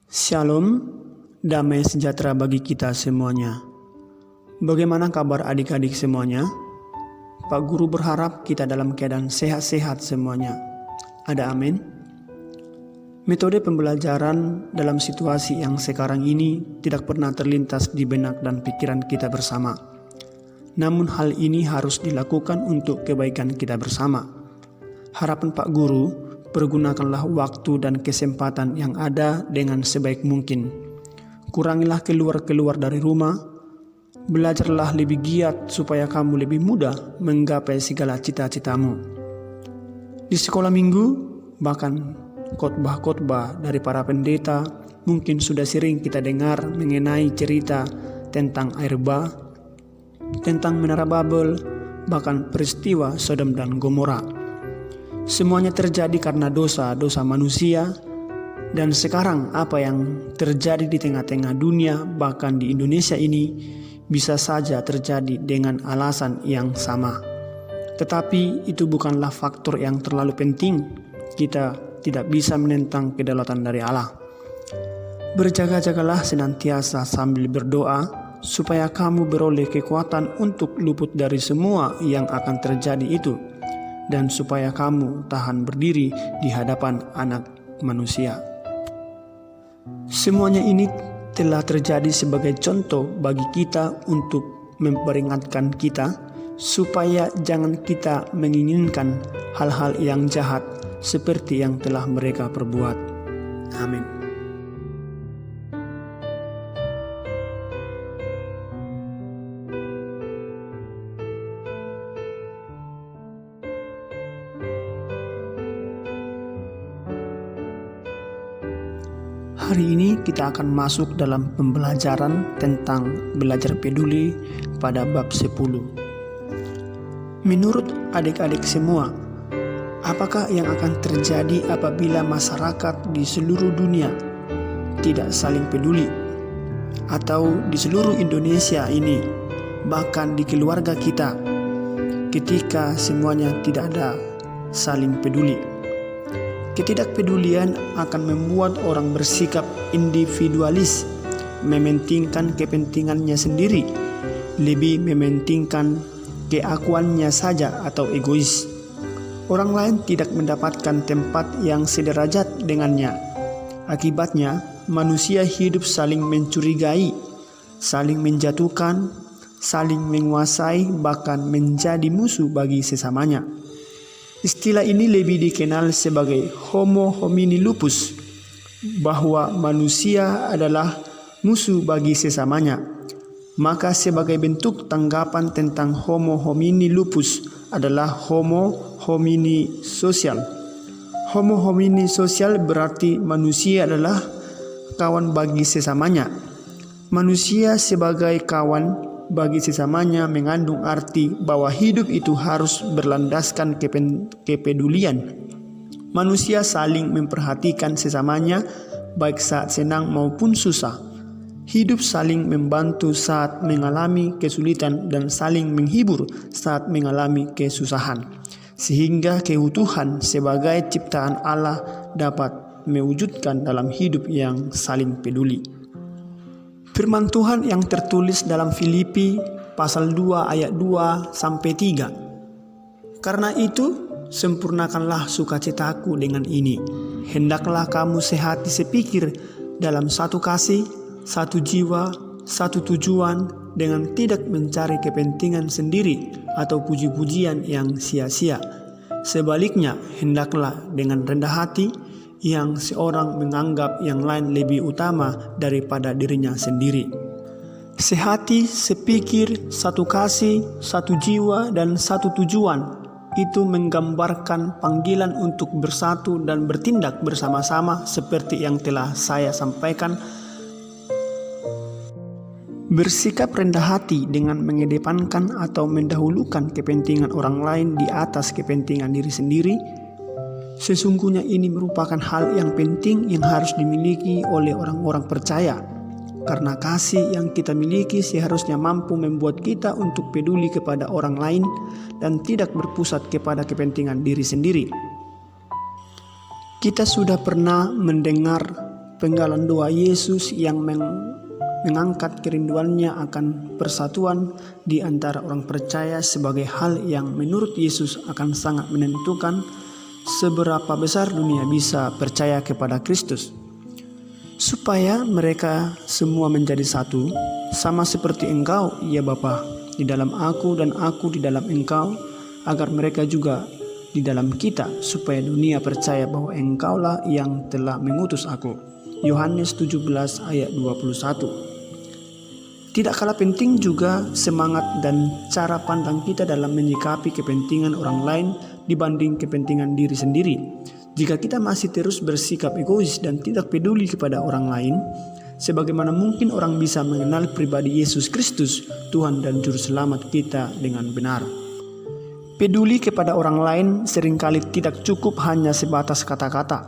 Shalom, damai sejahtera bagi kita semuanya. Bagaimana kabar adik-adik semuanya? Pak Guru berharap kita dalam keadaan sehat-sehat semuanya. Ada amin? Metode pembelajaran dalam situasi yang sekarang ini tidak pernah terlintas di benak dan pikiran kita bersama. Namun hal ini harus dilakukan untuk kebaikan kita bersama. Harapan Pak Guru, pergunakanlah waktu dan kesempatan yang ada dengan sebaik mungkin. Kurangilah keluar dari rumah. Belajarlah lebih giat supaya kamu lebih mudah menggapai segala cita-citamu. Di sekolah minggu, bahkan khotbah-khotbah dari para pendeta mungkin sudah sering kita dengar mengenai cerita tentang air bah, tentang menara Babel, bahkan peristiwa Sodom dan Gomora. Semuanya terjadi karena dosa-dosa manusia, dan sekarang apa yang terjadi di tengah-tengah dunia, bahkan di Indonesia ini, bisa saja terjadi dengan alasan yang sama. Tetapi itu bukanlah faktor yang terlalu penting. Kita tidak bisa menentang kedaulatan dari Allah. Berjaga-jagalah senantiasa sambil berdoa, supaya kamu beroleh kekuatan untuk luput dari semua yang akan terjadi itu, dan supaya kamu tahan berdiri di hadapan Anak Manusia. Semuanya ini telah terjadi sebagai contoh bagi kita untuk memperingatkan kita supaya jangan kita menginginkan hal-hal yang jahat seperti yang telah mereka perbuat. Amin. Hari ini kita akan masuk dalam pembelajaran tentang belajar peduli pada bab 10. Menurut adik-adik semua, apakah yang akan terjadi apabila masyarakat di seluruh dunia tidak saling peduli? Atau di seluruh Indonesia ini, bahkan di keluarga kita, ketika semuanya tidak ada saling peduli? Ketidakpedulian akan membuat orang bersikap individualis, mementingkan kepentingannya sendiri, lebih mementingkan keakuannya saja atau egois. Orang lain tidak mendapatkan tempat yang sederajat dengannya. Akibatnya, manusia hidup saling mencurigai, saling menjatuhkan, saling menguasai, bahkan menjadi musuh bagi sesamanya. Istilah ini lebih dikenal sebagai Homo homini lupus, bahwa manusia adalah musuh bagi sesamanya. Maka sebagai bentuk tanggapan tentang Homo homini lupus adalah Homo homini sosial. Homo homini sosial berarti manusia adalah kawan bagi sesamanya. Manusia sebagai kawan bagi sesamanya mengandung arti bahwa hidup itu harus berlandaskan kepedulian. Manusia saling memperhatikan sesamanya baik saat senang maupun susah. Hidup saling membantu saat mengalami kesulitan dan saling menghibur saat mengalami kesusahan, sehingga keutuhan sebagai ciptaan Allah dapat mewujudkan dalam hidup yang saling peduli. Firman Tuhan yang tertulis dalam Filipi pasal 2 ayat 2 sampai 3. Karena itu, sempurnakanlah sukacitaku dengan ini. Hendaklah kamu sehati sepikir dalam satu kasih, satu jiwa, satu tujuan, dengan tidak mencari kepentingan sendiri atau puji-pujian yang sia-sia. Sebaliknya, hendaklah dengan rendah hati, yang seorang menganggap yang lain lebih utama daripada dirinya sendiri. Sehati, sepikir, satu kasih, satu jiwa, dan satu tujuan. Itu menggambarkan panggilan untuk bersatu dan bertindak bersama-sama seperti yang telah saya sampaikan. Bersikap rendah hati dengan mengedepankan atau mendahulukan kepentingan orang lain di atas kepentingan diri sendiri. Sesungguhnya ini merupakan hal yang penting yang harus dimiliki oleh orang-orang percaya. Karena kasih yang kita miliki seharusnya mampu membuat kita untuk peduli kepada orang lain dan tidak berpusat kepada kepentingan diri sendiri. Kita sudah pernah mendengar penggalan doa Yesus yang mengangkat kerinduannya akan persatuan di antara orang percaya sebagai hal yang menurut Yesus akan sangat menentukan seberapa besar dunia bisa percaya kepada Kristus. Supaya mereka semua menjadi satu, sama seperti Engkau, ya Bapa, di dalam aku dan aku di dalam Engkau, agar mereka juga di dalam kita, supaya dunia percaya bahwa Engkaulah yang telah mengutus aku. Yohanes 17 ayat 21. Tidak kalah penting juga semangat dan cara pandang kita dalam menyikapi kepentingan orang lain dibanding kepentingan diri sendiri. Jika kita masih terus bersikap egois dan tidak peduli kepada orang lain, sebagaimana mungkin orang bisa mengenal pribadi Yesus Kristus, Tuhan dan Juru Selamat kita dengan benar. Peduli kepada orang lain seringkali tidak cukup hanya sebatas kata-kata,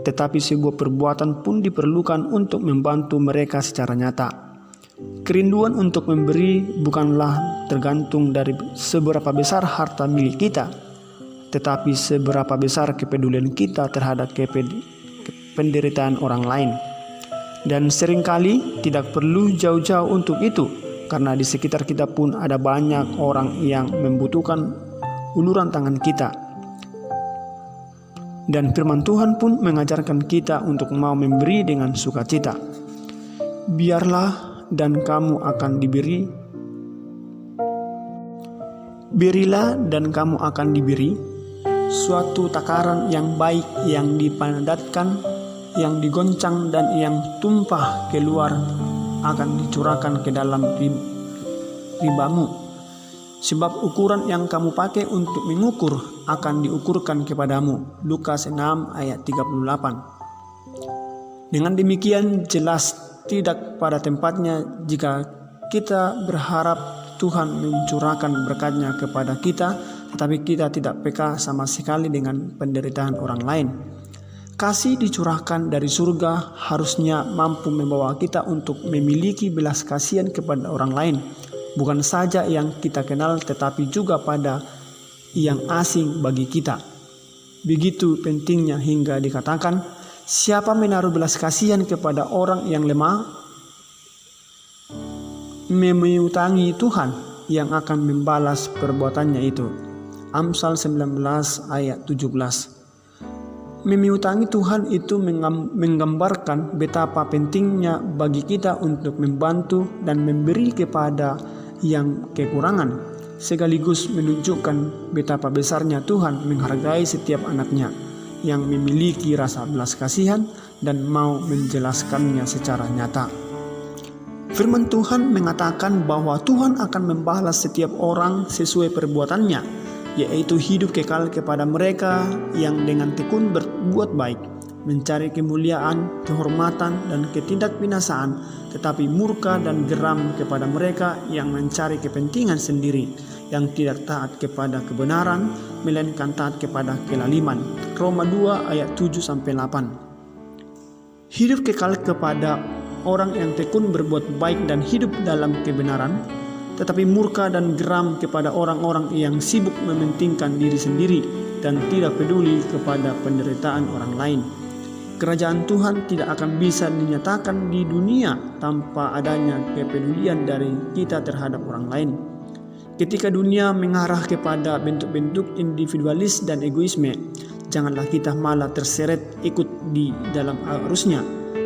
tetapi sebuah perbuatan pun diperlukan untuk membantu mereka secara nyata. Kerinduan untuk memberi bukanlah tergantung dari seberapa besar harta milik kita, tetapi seberapa besar kepedulian kita terhadap penderitaan orang lain. Dan seringkali tidak perlu jauh-jauh untuk itu, karena di sekitar kita pun ada banyak orang yang membutuhkan uluran tangan kita. Dan firman Tuhan pun mengajarkan kita untuk mau memberi dengan sukacita. Biarlah dan kamu akan diberi. Berilah dan kamu akan diberi. Suatu takaran yang baik, yang dipadatkan, yang digoncang dan yang tumpah keluar akan dicurahkan ke dalam ribamu. Sebab ukuran yang kamu pakai untuk mengukur akan diukurkan kepadamu. Lukas 6 ayat 38. Dengan demikian jelas tidak pada tempatnya jika kita berharap Tuhan mencurahkan berkat-Nya kepada kita, tetapi kita tidak peka sama sekali dengan penderitaan orang lain. Kasih dicurahkan dari surga harusnya mampu membawa kita untuk memiliki belas kasihan kepada orang lain, bukan saja yang kita kenal tetapi juga pada yang asing bagi kita. Begitu pentingnya hingga dikatakan, siapa menaruh belas kasihan kepada orang yang lemah, memiutangi Tuhan yang akan membalas perbuatannya itu. Amsal 19 ayat 17. Memiutangi Tuhan itu menggambarkan betapa pentingnya bagi kita untuk membantu dan memberi kepada yang kekurangan, sekaligus menunjukkan betapa besarnya Tuhan menghargai setiap anaknya yang memiliki rasa belas kasihan dan mau menjelaskannya secara nyata. Firman Tuhan mengatakan bahwa Tuhan akan membalas setiap orang sesuai perbuatannya, yaitu hidup kekal kepada mereka yang dengan tekun berbuat baik, mencari kemuliaan, kehormatan, dan ketidakbinasaan, tetapi murka dan geram kepada mereka yang mencari kepentingan sendiri, yang tidak taat kepada kebenaran, melainkan taat kepada kelaliman. Roma 2 ayat 7-8. Hidup kekal kepada orang yang tekun berbuat baik dan hidup dalam kebenaran, tetapi murka dan geram kepada orang-orang yang sibuk mementingkan diri sendiri dan tidak peduli kepada penderitaan orang lain. Kerajaan Tuhan tidak akan bisa dinyatakan di dunia tanpa adanya kepedulian dari kita terhadap orang lain. Ketika dunia mengarah kepada bentuk-bentuk individualis dan egoisme, janganlah kita malah terseret ikut di dalam arusnya.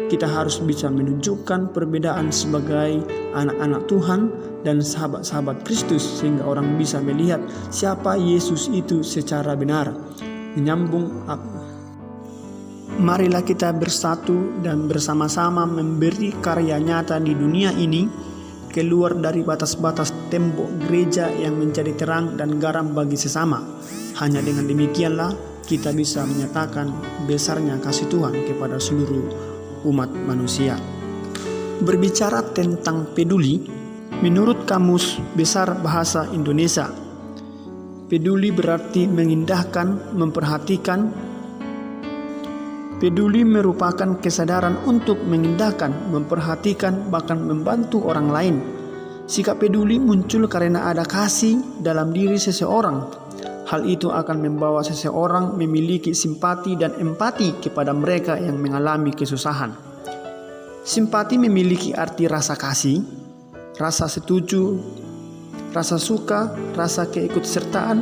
Kita harus bisa menunjukkan perbedaan sebagai anak-anak Tuhan dan sahabat-sahabat Kristus, sehingga orang bisa melihat siapa Yesus itu secara benar. Menyambung, marilah kita bersatu dan bersama-sama memberi karya nyata di dunia ini, keluar dari batas-batas tembok gereja yang menjadi terang dan garam bagi sesama. Hanya dengan demikianlah kita bisa menyatakan besarnya kasih Tuhan kepada seluruh umat manusia. Berbicara tentang peduli, menurut Kamus Besar Bahasa Indonesia, peduli berarti mengindahkan, memperhatikan. Peduli merupakan kesadaran untuk mengindahkan, memperhatikan, bahkan membantu orang lain. Sikap peduli muncul karena ada kasih dalam diri seseorang. hal itu akan membawa seseorang memiliki simpati dan empati kepada mereka yang mengalami kesusahan. Simpati memiliki arti rasa kasih, rasa setuju, rasa suka, rasa keikutsertaan,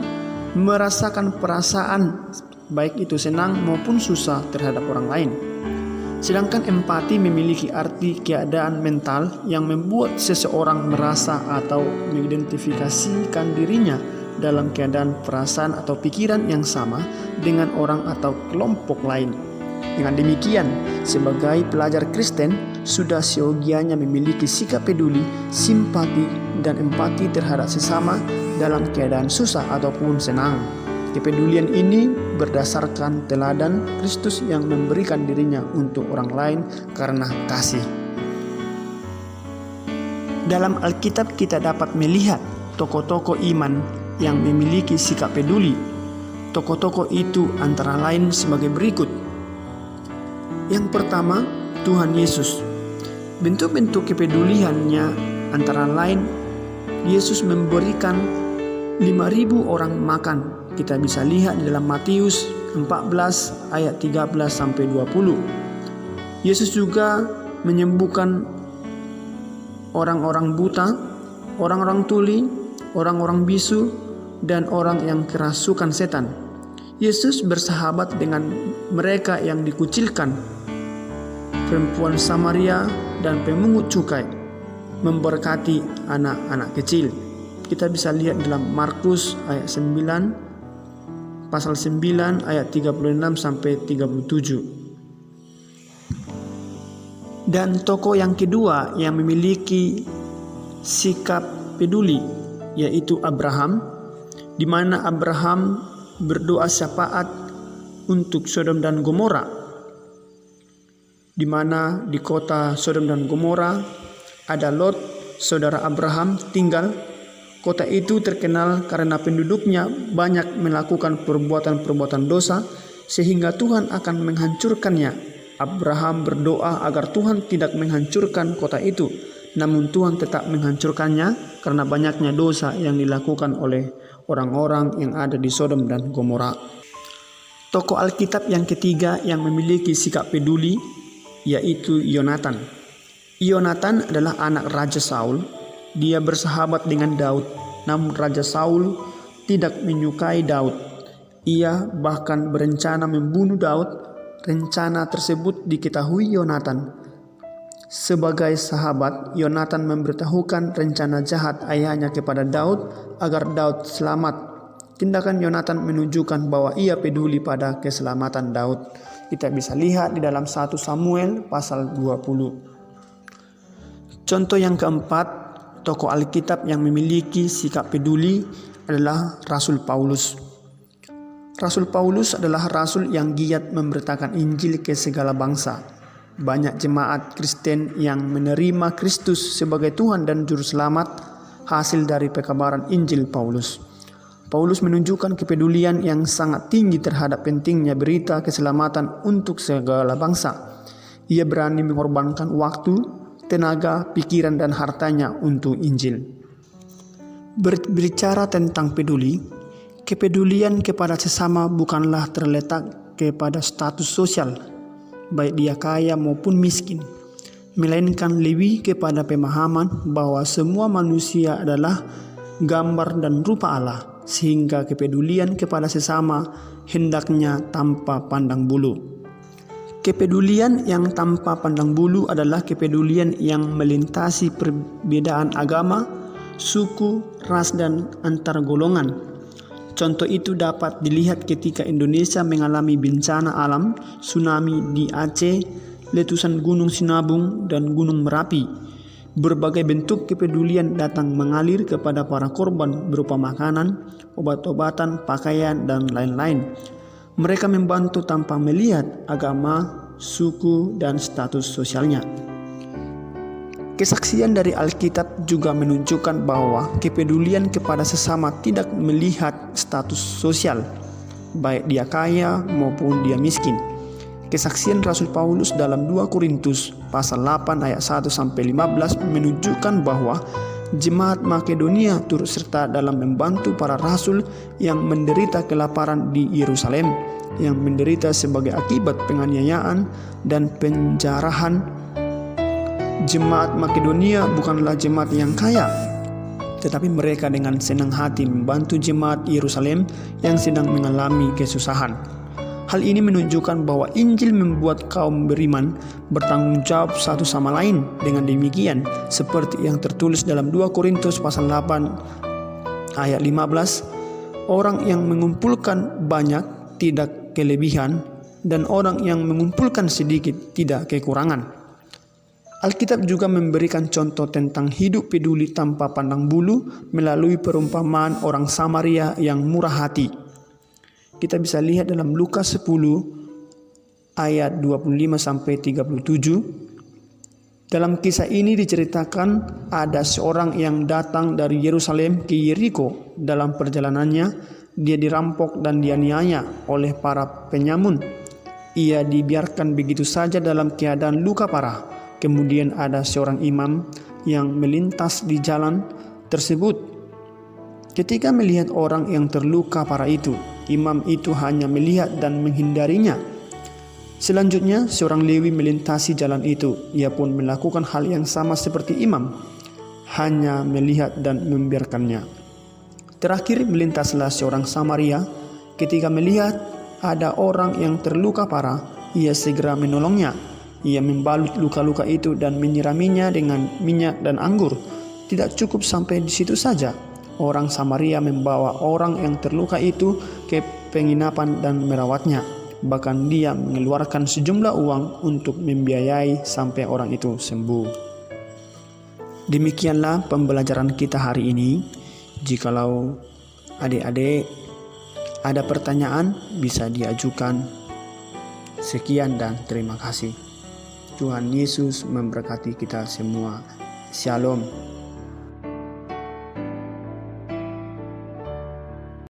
merasakan perasaan baik itu senang maupun susah terhadap orang lain. Sedangkan empati memiliki arti keadaan mental yang membuat seseorang merasa atau mengidentifikasikan dirinya dalam keadaan perasaan atau pikiran yang sama dengan orang atau kelompok lain. Dengan demikian, sebagai pelajar Kristen, sudah seyogianya memiliki sikap peduli, simpati, dan empati terhadap sesama dalam keadaan susah ataupun senang. Kepedulian ini berdasarkan teladan Kristus yang memberikan dirinya untuk orang lain karena kasih. Dalam Alkitab kita dapat melihat tokoh-tokoh iman yang memiliki sikap peduli. Tokoh-tokoh itu antara lain sebagai berikut. Yang pertama, Tuhan Yesus. Bentuk-bentuk kepeduliannya antara lain Yesus memberikan 5.000 orang makan. Kita bisa lihat di dalam Matius 14 ayat 13 sampai 20. Yesus juga menyembuhkan orang-orang buta, orang-orang tuli, orang-orang bisu, dan orang yang kerasukan setan. Yesus bersahabat dengan mereka yang dikucilkan, perempuan Samaria dan pemungut cukai, memberkati anak-anak kecil. Kita bisa lihat dalam Markus ayat 9, pasal 9 ayat 36 sampai 37. Dan tokoh yang kedua yang memiliki sikap peduli yaitu Abraham, di mana Abraham berdoa syafaat untuk Sodom dan Gomora, di mana di kota Sodom dan Gomora ada Lot, saudara Abraham, tinggal. Kota itu terkenal karena penduduknya banyak melakukan perbuatan-perbuatan dosa sehingga Tuhan akan menghancurkannya. Abraham berdoa agar Tuhan tidak menghancurkan kota itu, namun Tuhan tetap menghancurkannya karena banyaknya dosa yang dilakukan oleh orang-orang yang ada di Sodom dan Gomora. Tokoh Alkitab yang ketiga yang memiliki sikap peduli yaitu Yonatan. Yonatan adalah anak Raja Saul. Dia bersahabat dengan Daud, namun Raja Saul tidak menyukai Daud. Ia bahkan berencana membunuh Daud. Rencana tersebut diketahui Yonatan. Sebagai sahabat, Yonatan memberitahukan rencana jahat ayahnya kepada Daud agar Daud selamat. Tindakan Yonatan menunjukkan bahwa ia peduli pada keselamatan Daud. Kita bisa lihat di dalam 1 Samuel pasal 20. Contoh yang keempat, tokoh Alkitab yang memiliki sikap peduli adalah Rasul Paulus. Rasul Paulus adalah rasul yang giat memberitakan Injil ke segala bangsa. Banyak jemaat Kristen yang menerima Kristus sebagai Tuhan dan Juru Selamat hasil dari pekabaran Injil Paulus. Paulus menunjukkan kepedulian yang sangat tinggi terhadap pentingnya berita keselamatan untuk segala bangsa. Ia berani mengorbankan waktu, tenaga, pikiran, dan hartanya untuk Injil. Berbicara tentang peduli, kepedulian kepada sesama bukanlah terletak kepada status sosial, baik dia kaya maupun miskin, melainkan lebih kepada pemahaman bahwa semua manusia adalah gambar dan rupa Allah, sehingga kepedulian kepada sesama hendaknya tanpa pandang bulu. Kepedulian yang tanpa pandang bulu adalah kepedulian yang melintasi perbedaan agama, suku, ras, dan antar golongan. Contoh itu dapat dilihat ketika Indonesia mengalami bencana alam, tsunami di Aceh, letusan Gunung Sinabung, dan Gunung Merapi. Berbagai bentuk kepedulian datang mengalir kepada para korban berupa makanan, obat-obatan, pakaian, dan lain-lain. Mereka membantu tanpa melihat agama, suku, dan status sosialnya. Kesaksian dari Alkitab juga menunjukkan bahwa kepedulian kepada sesama tidak melihat status sosial, baik dia kaya maupun dia miskin. Kesaksian Rasul Paulus dalam 2 Korintus pasal 8 ayat 1 sampai 15 menunjukkan bahwa Jemaat Makedonia turut serta dalam membantu para rasul yang menderita kelaparan di Yerusalem, yang menderita sebagai akibat penganiayaan dan penjarahan. Jemaat Makedonia bukanlah jemaat yang kaya, tetapi mereka dengan senang hati membantu jemaat Yerusalem yang sedang mengalami kesusahan. Hal ini menunjukkan bahwa Injil membuat kaum beriman bertanggung jawab satu sama lain. Dengan demikian, seperti yang tertulis dalam 2 Korintus pasal 8 ayat 15, orang yang mengumpulkan banyak tidak kelebihan, dan orang yang mengumpulkan sedikit tidak kekurangan. Alkitab juga memberikan contoh tentang hidup peduli tanpa pandang bulu melalui perumpamaan orang Samaria yang murah hati. Kita bisa lihat dalam Lukas 10 ayat 25-37. Dalam kisah ini diceritakan ada seorang yang datang dari Yerusalem ke Yeriko. Dalam perjalanannya dia dirampok dan dianiaya oleh para penyamun. Ia dibiarkan begitu saja dalam keadaan luka parah. Kemudian ada seorang imam yang melintas di jalan tersebut. Ketika melihat orang yang terluka parah itu, imam itu hanya melihat dan menghindarinya. Selanjutnya, seorang Lewi melintasi jalan itu. Ia pun melakukan hal yang sama seperti imam, hanya melihat dan membiarkannya. Terakhir, melintaslah seorang Samaria. Ketika melihat ada orang yang terluka parah, ia segera menolongnya. Ia membalut luka-luka itu dan menyiraminya dengan minyak dan anggur. Tidak cukup sampai di situ saja. Orang Samaria membawa orang yang terluka itu ke penginapan dan merawatnya. Bahkan dia mengeluarkan sejumlah uang untuk membiayai sampai orang itu sembuh. Demikianlah pembelajaran kita hari ini. Jikalau adik-adik ada pertanyaan, bisa diajukan. Sekian dan terima kasih. Tuhan Yesus memberkati kita semua. Shalom.